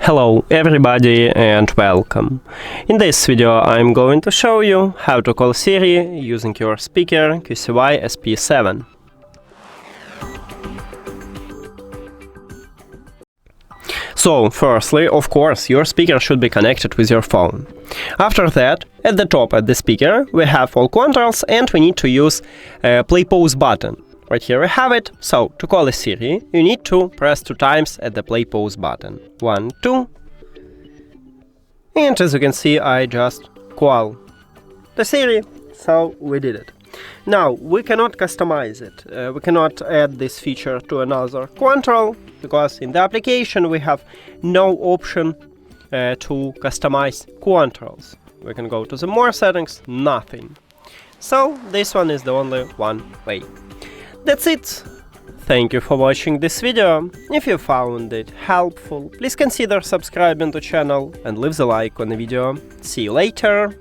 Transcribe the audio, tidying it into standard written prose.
Hello everybody and welcome. In this video I'm going to show you how to call Siri using your speaker QCY SP7. So, firstly, of course, your speaker should be connected with your phone. After that, at the top of the speaker we have all controls and we need to use a play pause button. Right here we have it. So, to call a Siri, you need to press 2 times at the play pause button. 1, 2. And as you can see, I just call the Siri. So, we did it. Now, we cannot customize it. We cannot add this feature to another control, because in the application we have no option to customize controls. We can go to the more settings, nothing. So, this one is the only one way. That's it. Thank you for watching this video. If you found it helpful, please consider subscribing to the channel and leave the like on the video. See you later.